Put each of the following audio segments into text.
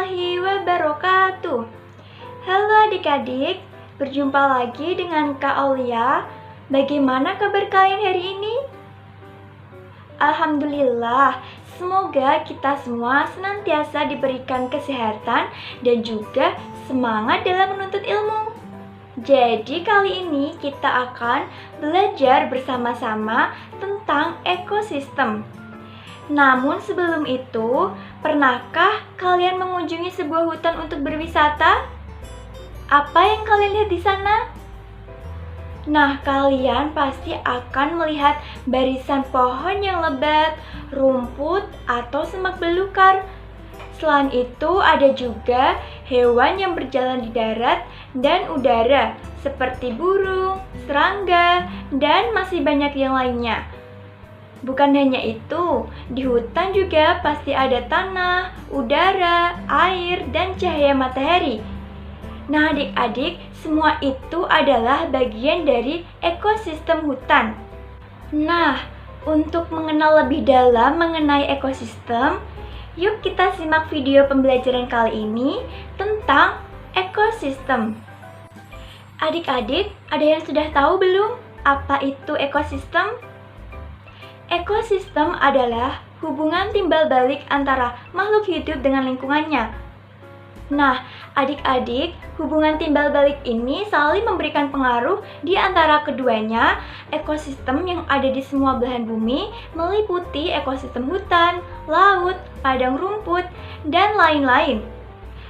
warahmatullahi wabarakatuh. Halo adik-adik, berjumpa lagi dengan Kak Aulia. Bagaimana kabar kalian hari ini? Alhamdulillah, semoga kita semua senantiasa diberikan kesehatan dan juga semangat dalam menuntut ilmu. Jadi kali ini kita akan belajar bersama-sama tentang ekosistem. Namun sebelum itu, pernahkah kalian mengunjungi sebuah hutan untuk berwisata? Apa yang kalian lihat di sana? Nah, kalian pasti akan melihat barisan pohon yang lebat, rumput, atau semak belukar. Selain itu, ada juga hewan yang berjalan di darat dan udara, seperti burung, serangga, dan masih banyak yang lainnya. Bukan hanya itu, di hutan juga pasti ada tanah, udara, air, dan cahaya matahari. Nah, adik-adik, semua itu adalah bagian dari ekosistem hutan. Nah, untuk mengenal lebih dalam mengenai ekosistem, yuk kita simak video pembelajaran kali ini tentang ekosistem. Adik-adik, ada yang sudah tahu belum apa itu ekosistem? Ekosistem adalah hubungan timbal balik antara makhluk hidup dengan lingkungannya. Nah, adik-adik, hubungan timbal balik ini saling memberikan pengaruh di antara keduanya. Ekosistem yang ada di semua belahan bumi meliputi ekosistem hutan, laut, padang rumput, dan lain-lain.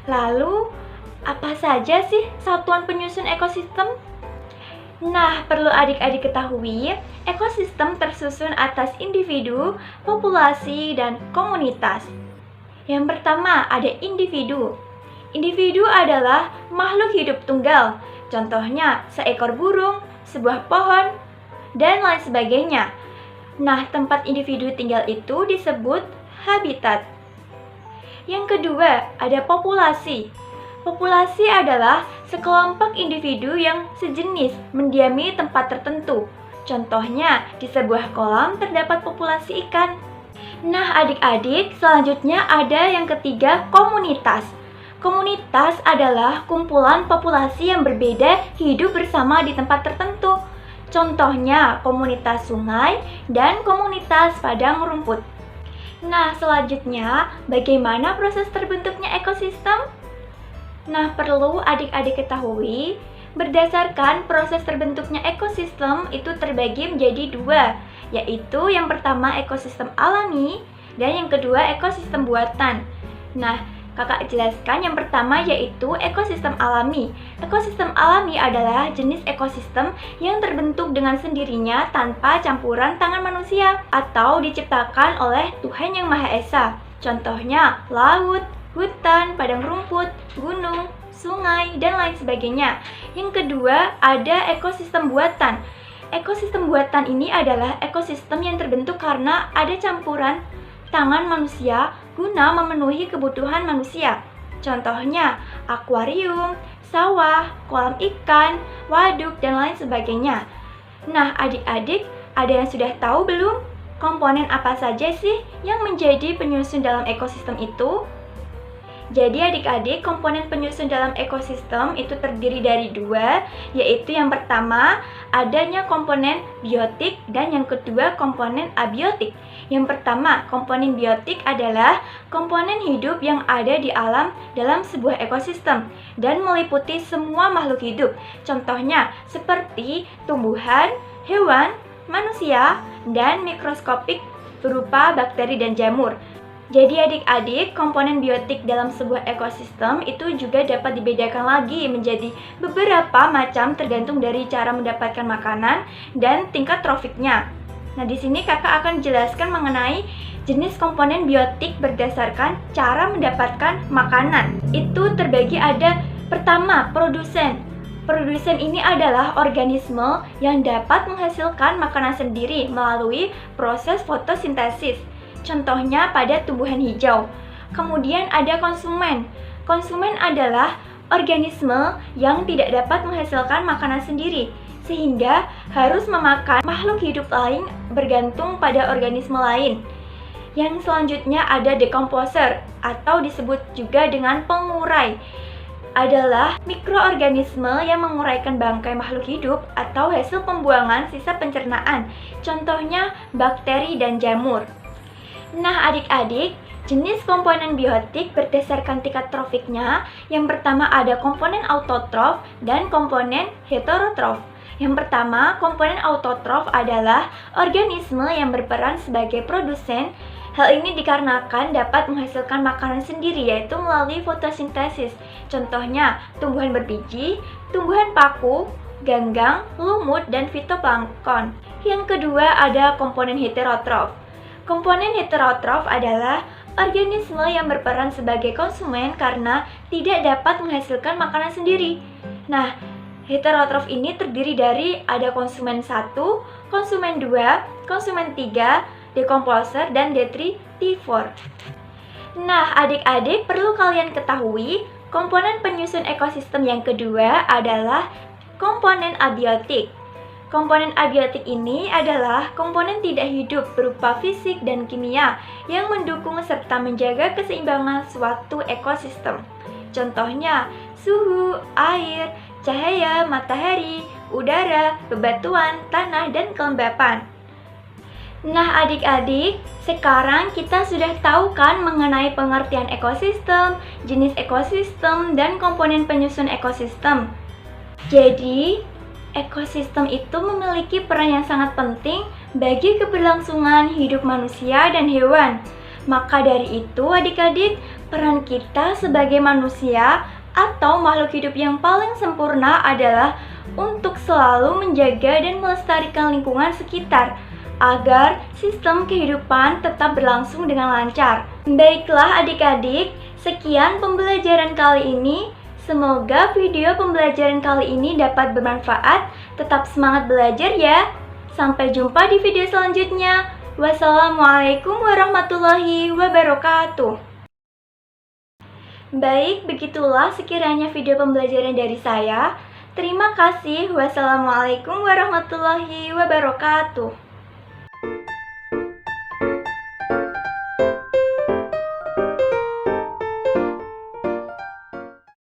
Lalu, apa saja sih satuan penyusun ekosistem? Nah, perlu adik-adik ketahui, ekosistem tersusun atas individu, populasi, dan komunitas. Yang pertama, ada individu. Individu adalah makhluk hidup tunggal, contohnya seekor burung, sebuah pohon, dan lain sebagainya. Nah, tempat individu tinggal itu disebut habitat. Yang kedua, ada populasi. Populasi adalah sekelompok individu yang sejenis mendiami tempat tertentu. Contohnya, di sebuah kolam terdapat populasi ikan. Nah, adik-adik, selanjutnya ada yang ketiga, komunitas. Komunitas adalah kumpulan populasi yang berbeda hidup bersama di tempat tertentu. Contohnya, komunitas sungai dan komunitas padang rumput. Nah, selanjutnya, bagaimana proses terbentuknya ekosistem? Nah, perlu adik-adik ketahui, berdasarkan proses terbentuknya ekosistem itu terbagi menjadi dua, yaitu yang pertama ekosistem alami dan yang kedua ekosistem buatan. Nah, kakak jelaskan yang pertama yaitu ekosistem alami. Ekosistem alami adalah jenis ekosistem yang terbentuk dengan sendirinya tanpa campuran tangan manusia atau diciptakan oleh Tuhan Yang Maha Esa. Contohnya laut, hutan, padang rumput, gunung, sungai, dan lain sebagainya. Yang kedua, ada ekosistem buatan. Ekosistem buatan ini adalah ekosistem yang terbentuk karena ada campuran tangan manusia guna memenuhi kebutuhan manusia. Contohnya, akuarium, sawah, kolam ikan, waduk, dan lain sebagainya. Nah, adik-adik, ada yang sudah tahu belum? Komponen apa saja sih yang menjadi penyusun dalam ekosistem itu? Jadi adik-adik, komponen penyusun dalam ekosistem itu terdiri dari dua, yaitu yang pertama adanya komponen biotik dan yang kedua komponen abiotik. Yang pertama, komponen biotik adalah komponen hidup yang ada di alam dalam sebuah ekosistem dan meliputi semua makhluk hidup. Contohnya seperti tumbuhan, hewan, manusia, dan mikroskopik berupa bakteri dan jamur. Jadi adik-adik, komponen biotik dalam sebuah ekosistem itu juga dapat dibedakan lagi menjadi beberapa macam tergantung dari cara mendapatkan makanan dan tingkat trofiknya. Nah, di sini kakak akan jelaskan mengenai jenis komponen biotik berdasarkan cara mendapatkan makanan. Itu terbagi ada pertama, produsen. Produsen ini adalah organisme yang dapat menghasilkan makanan sendiri melalui proses fotosintesis. Contohnya pada tumbuhan hijau. Kemudian ada konsumen. Konsumen adalah organisme yang tidak dapat menghasilkan makanan sendiri, sehingga harus memakan makhluk hidup lain bergantung pada organisme lain. Yang selanjutnya ada decomposer atau disebut juga dengan pengurai. Adalah mikroorganisme yang menguraikan bangkai makhluk hidup atau hasil pembuangan sisa pencernaan. Contohnya bakteri dan jamur. Nah, adik-adik, jenis komponen biotik berdasarkan tingkat trofiknya. Yang pertama ada komponen autotrof dan komponen heterotrof. Yang pertama, komponen autotrof adalah organisme yang berperan sebagai produsen. Hal ini dikarenakan dapat menghasilkan makanan sendiri, yaitu melalui fotosintesis. Contohnya, tumbuhan berbiji, tumbuhan paku, ganggang, lumut, dan fitoplankton. Yang kedua ada komponen heterotrof. Komponen heterotrof adalah organisme yang berperan sebagai konsumen karena tidak dapat menghasilkan makanan sendiri. Nah, heterotrof ini terdiri dari ada konsumen 1, konsumen 2, konsumen 3, decomposer, dan detritivore. Nah, adik-adik perlu kalian ketahui, komponen penyusun ekosistem yang kedua adalah komponen abiotik. Komponen abiotik ini adalah komponen tidak hidup berupa fisik dan kimia yang mendukung serta menjaga keseimbangan suatu ekosistem. Contohnya, suhu, air, cahaya, matahari, udara, bebatuan, tanah, dan kelembapan. Nah, adik-adik, sekarang kita sudah tahu kan mengenai pengertian ekosistem, jenis ekosistem, dan komponen penyusun ekosistem. Jadi, ekosistem itu memiliki peran yang sangat penting bagi keberlangsungan hidup manusia dan hewan. Maka dari itu, adik-adik, peran kita sebagai manusia atau makhluk hidup yang paling sempurna adalah untuk selalu menjaga dan melestarikan lingkungan sekitar agar sistem kehidupan tetap berlangsung dengan lancar. Baiklah adik-adik, sekian pembelajaran kali ini. Semoga video pembelajaran kali ini dapat bermanfaat. Tetap semangat belajar ya. Sampai jumpa di video selanjutnya. Wassalamualaikum warahmatullahi wabarakatuh. Baik, begitulah sekiranya video pembelajaran dari saya. Terima kasih. Wassalamualaikum warahmatullahi wabarakatuh.